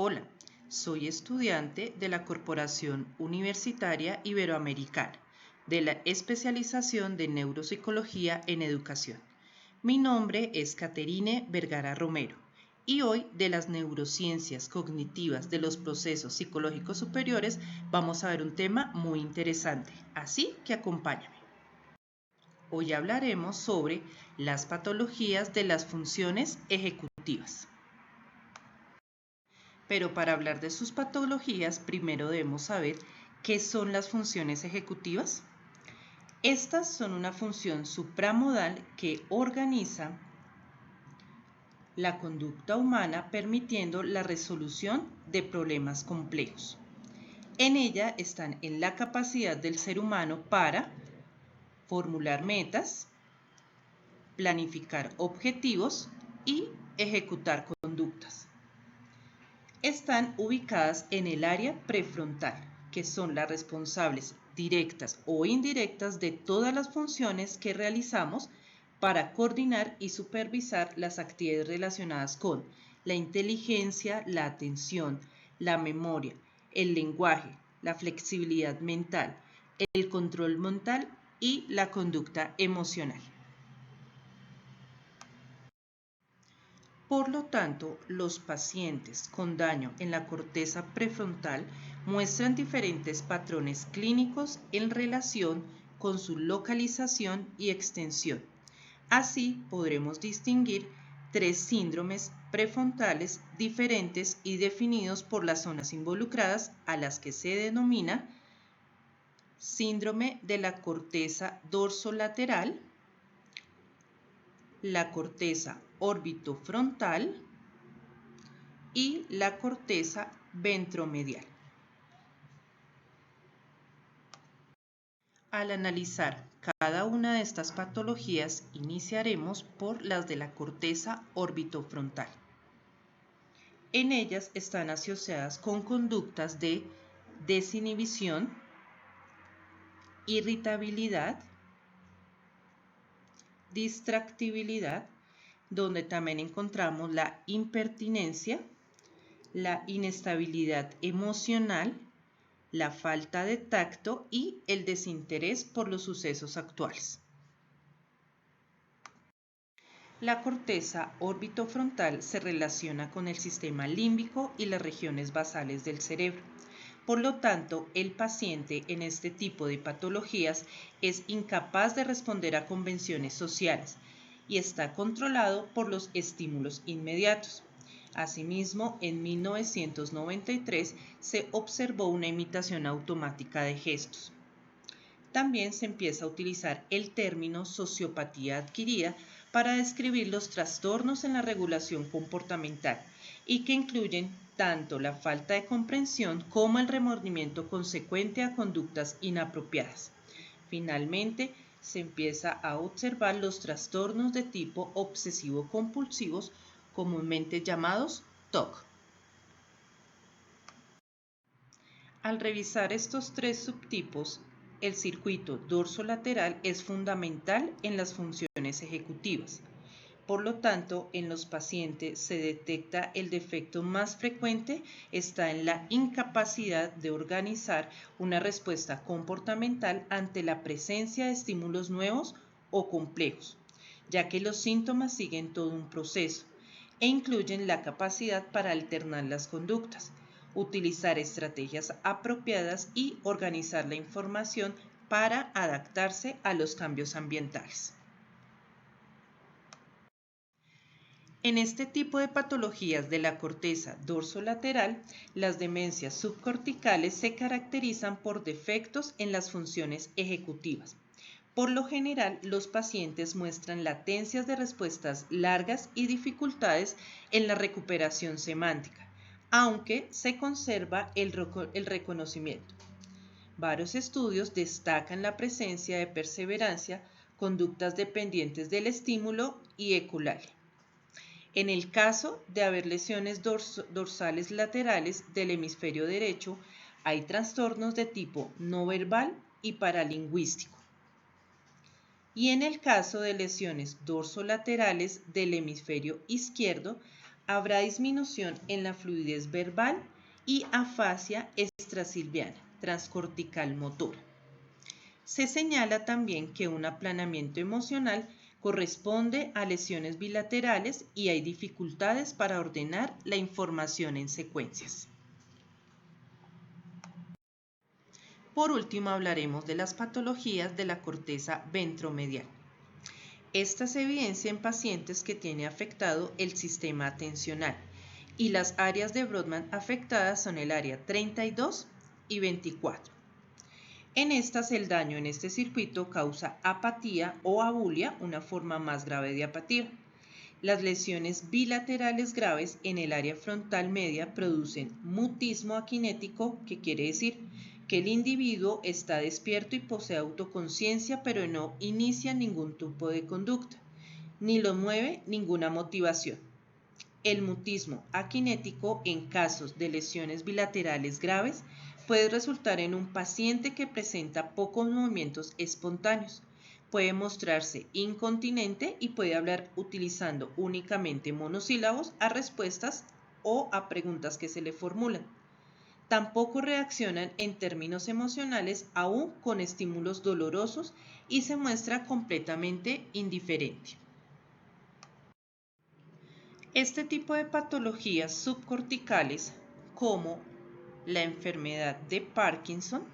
Hola, soy estudiante de la Corporación Universitaria Iberoamericana, de la especialización de Neuropsicología en Educación. Mi nombre es Caterine Vergara Romero y hoy de las neurociencias cognitivas de los procesos psicológicos superiores vamos a ver un tema muy interesante, así que acompáñame. Hoy hablaremos sobre las patologías de las funciones ejecutivas. Pero para hablar de sus patologías, primero debemos saber qué son las funciones ejecutivas. Estas son una función supramodal que organiza la conducta humana permitiendo la resolución de problemas complejos. En ella están en la capacidad del ser humano para formular metas, planificar objetivos y ejecutar conductas. Están ubicadas en el área prefrontal, que son las responsables directas o indirectas de todas las funciones que realizamos para coordinar y supervisar las actividades relacionadas con la inteligencia, la atención, la memoria, el lenguaje, la flexibilidad mental, el control mental y la conducta emocional. Por lo tanto, los pacientes con daño en la corteza prefrontal muestran diferentes patrones clínicos en relación con su localización y extensión. Así podremos distinguir tres síndromes prefrontales diferentes y definidos por las zonas involucradas a las que se denomina síndrome de la corteza dorsolateral, la corteza orbitofrontal y la corteza ventromedial. Al analizar cada una de estas patologías, iniciaremos por las de la corteza orbitofrontal. En ellas están asociadas con conductas de desinhibición, irritabilidad, distractibilidad, donde también encontramos la impertinencia, la inestabilidad emocional, la falta de tacto y el desinterés por los sucesos actuales. La corteza orbitofrontal se relaciona con el sistema límbico y las regiones basales del cerebro. Por lo tanto, el paciente en este tipo de patologías es incapaz de responder a convenciones sociales y está controlado por los estímulos inmediatos. Asimismo, en 1993 se observó una imitación automática de gestos. También se empieza a utilizar el término sociopatía adquirida para describir los trastornos en la regulación comportamental y que incluyen tanto la falta de comprensión como el remordimiento consecuente a conductas inapropiadas. Finalmente, se empieza a observar los trastornos de tipo obsesivo-compulsivos, comúnmente llamados TOC. Al revisar estos tres subtipos, el circuito dorsolateral es fundamental en las funciones ejecutivas. Por lo tanto, en los pacientes se detecta el defecto más frecuente está en la incapacidad de organizar una respuesta comportamental ante la presencia de estímulos nuevos o complejos, ya que los síntomas siguen todo un proceso e incluyen la capacidad para alternar las conductas, utilizar estrategias apropiadas y organizar la información para adaptarse a los cambios ambientales. En este tipo de patologías de la corteza dorsolateral, las demencias subcorticales se caracterizan por defectos en las funciones ejecutivas. Por lo general, los pacientes muestran latencias de respuestas largas y dificultades en la recuperación semántica, aunque se conserva el reconocimiento. Varios estudios destacan la presencia de perseverancia, conductas dependientes del estímulo y ecolalia. En el caso de haber lesiones dorsales laterales del hemisferio derecho, hay trastornos de tipo no verbal y paralingüístico. Y en el caso de lesiones dorsolaterales del hemisferio izquierdo, Habrá disminución en la fluidez verbal y afasia extrasilviana, transcortical motora. Se señala también que un aplanamiento emocional corresponde a lesiones bilaterales y hay dificultades para ordenar la información en secuencias. Por último, hablaremos de las patologías de la corteza ventromedial. Esta se evidencia en pacientes que tienen afectado el sistema atencional y las áreas de Brodmann afectadas son el área 32 y 24. En estas, el daño en este circuito causa apatía o abulia, una forma más grave de apatía. Las lesiones bilaterales graves en el área frontal media producen mutismo akinético, que quiere decir que el individuo está despierto y posee autoconciencia, pero no inicia ningún tipo de conducta, ni lo mueve ninguna motivación. El mutismo akinético en casos de lesiones bilaterales graves puede resultar en un paciente que presenta pocos movimientos espontáneos. Puede mostrarse incontinente y puede hablar utilizando únicamente monosílabos a respuestas o a preguntas que se le formulan. Tampoco reaccionan en términos emocionales aún con estímulos dolorosos y se muestra completamente indiferente. Este tipo de patologías subcorticales, como la enfermedad de Parkinson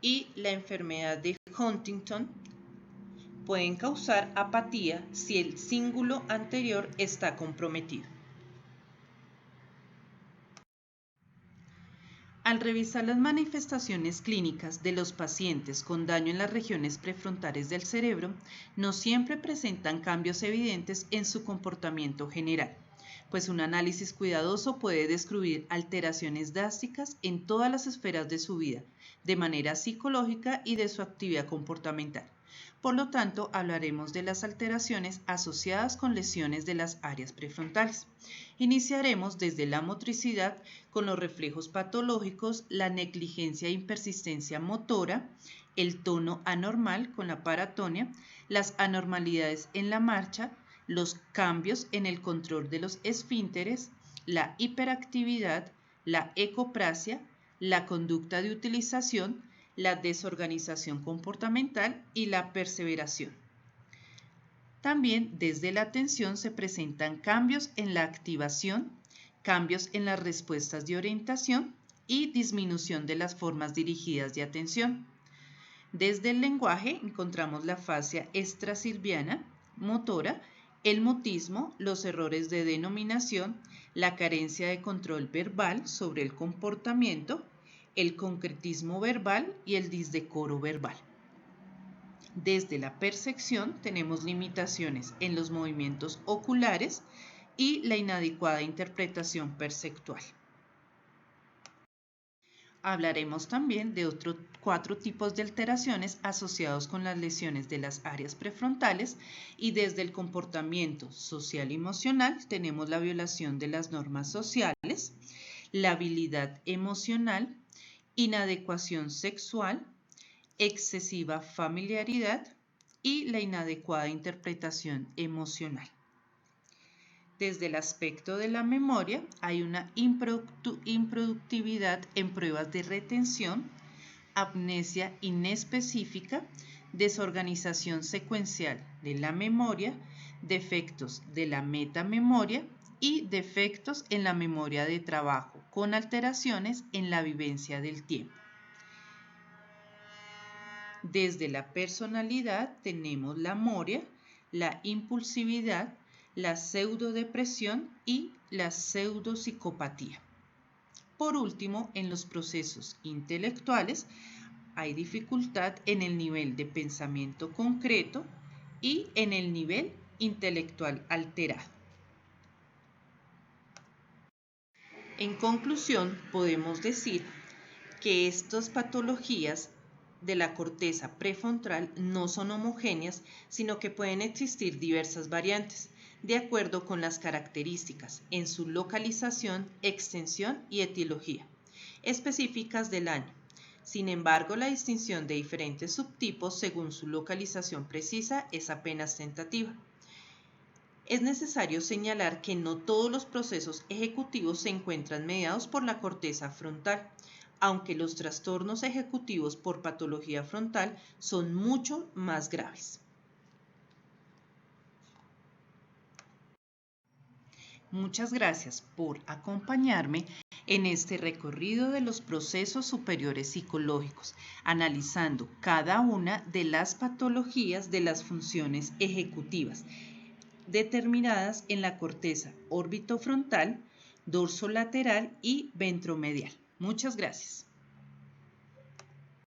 y la enfermedad de Huntington, pueden causar apatía si el cíngulo anterior está comprometido. Al revisar las manifestaciones clínicas de los pacientes con daño en las regiones prefrontales del cerebro, no siempre presentan cambios evidentes en su comportamiento general, pues un análisis cuidadoso puede descubrir alteraciones drásticas en todas las esferas de su vida, de manera psicológica y de su actividad comportamental. Por lo tanto, hablaremos de las alteraciones asociadas con lesiones de las áreas prefrontales. Iniciaremos desde la motricidad con los reflejos patológicos, la negligencia e impersistencia motora, el tono anormal con la paratonia, las anormalidades en la marcha, los cambios en el control de los esfínteres, la hiperactividad, la ecoprasia, la conducta de utilización, la desorganización comportamental y la perseveración. También desde la atención se presentan cambios en la activación, cambios en las respuestas de orientación y disminución de las formas dirigidas de atención. Desde el lenguaje encontramos la afasia extrasilviana, motora, el mutismo, los errores de denominación, la carencia de control verbal sobre el comportamiento, el concretismo verbal y el disdecoro verbal. Desde la percepción tenemos limitaciones en los movimientos oculares y la inadecuada interpretación perceptual. Hablaremos también de otros 4 tipos de alteraciones asociados con las lesiones de las áreas prefrontales y desde el comportamiento social y emocional tenemos la violación de las normas sociales, la habilidad emocional, inadecuación sexual, excesiva familiaridad y la inadecuada interpretación emocional. Desde el aspecto de la memoria, hay una improductividad en pruebas de retención, amnesia inespecífica, desorganización secuencial de la memoria, defectos de la metamemoria y defectos en la memoria de trabajo, con alteraciones en la vivencia del tiempo. Desde la personalidad tenemos la moria, la impulsividad, la pseudodepresión y la pseudopsicopatía. Por último, en los procesos intelectuales hay dificultad en el nivel de pensamiento concreto y en el nivel intelectual alterado. En conclusión, podemos decir que estas patologías de la corteza prefrontal no son homogéneas, sino que pueden existir diversas variantes, de acuerdo con las características en su localización, extensión y etiología específicas del año. Sin embargo, la distinción de diferentes subtipos según su localización precisa es apenas tentativa. Es necesario señalar que no todos los procesos ejecutivos se encuentran mediados por la corteza frontal, aunque los trastornos ejecutivos por patología frontal son mucho más graves. Muchas gracias por acompañarme en este recorrido de los procesos superiores psicológicos, analizando cada una de las patologías de las funciones ejecutivas determinadas en la corteza orbitofrontal, dorsolateral y ventromedial. Muchas gracias.